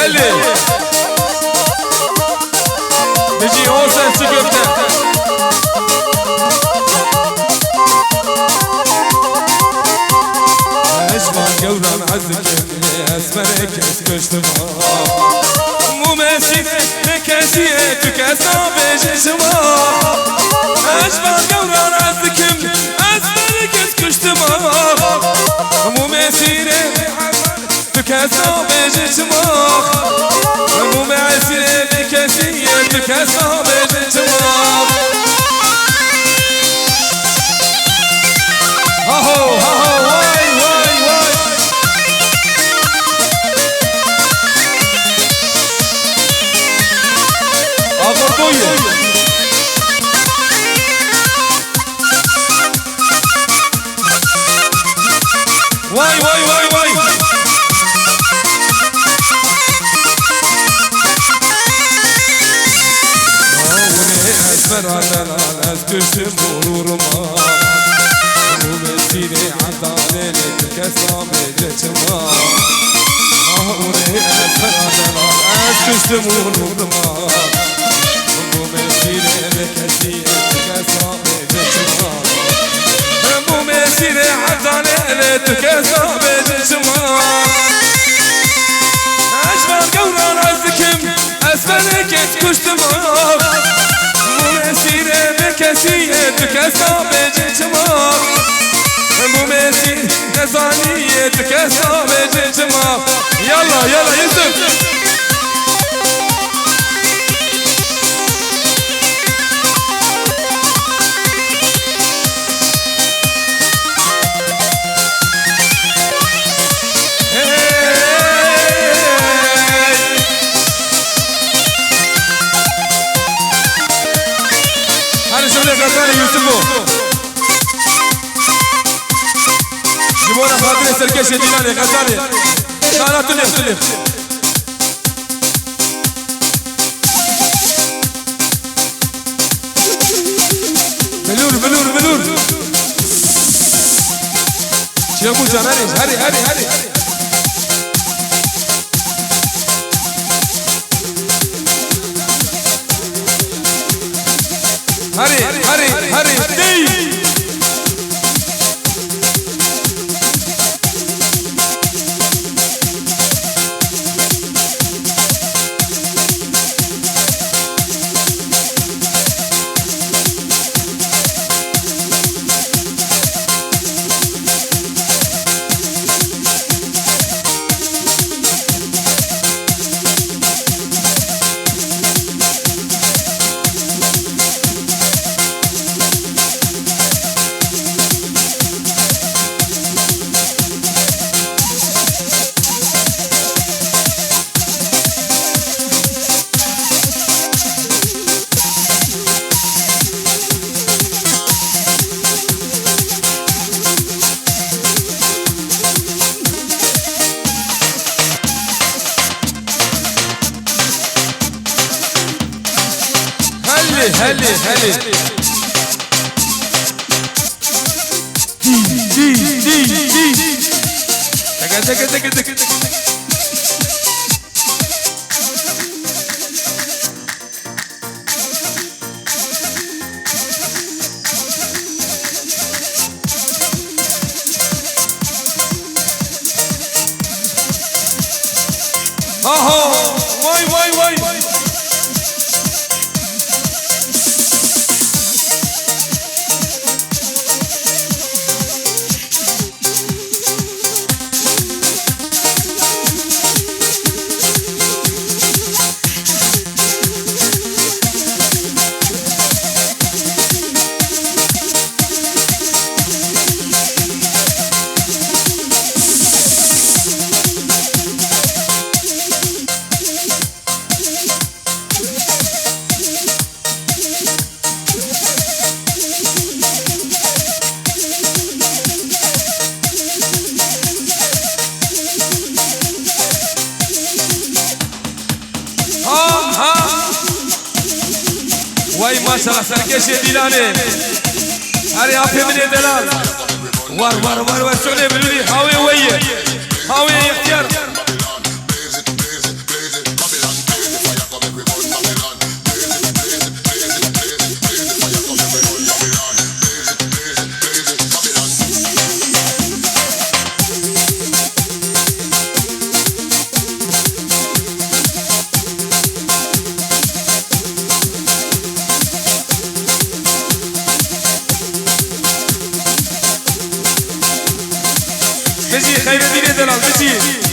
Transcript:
هلي نجي هوسه سكبته اشبع قولان عزك اسمرك اسكشتما مو ماشي بكاسيتك اصابي جشما اشبع قولان عزك اسمرك اسكشتما مو ماشي بكاسيتك جشما مو ماشي بكاسيتك اصابي جشما هاهو هاهو واي واي واي أغربوية واي واي واي واي وني أسفر على الناس كشم مرور ما ومسيني عطاني لتكسام جتما وني أسفر على الناس كشم مرور ما ومسيني لتكسام جتما ومسيني عطاني لتكسام جتما أشفر قوران عزكم أسفلك كشتما ومسيني بكسية تكسام جتما ومسيني نزانية تكسام جتما يلا يلا يوسف جيبونا خاطري سركش ديناني غزالي لا لا تلف تلف بلور بلور بلور شيخو جاناني هري هري هري هري هري هري دي هلي هلي دي دي دي دي تك تك تك تك تك اهو واي واي واي واي ما شاء الله سركش ديلاني هاري عافية من دلال وار وار وار وار سوني بلولي هاوي ويه هاوي يا اختيار بجی خیر دینه دلال بجی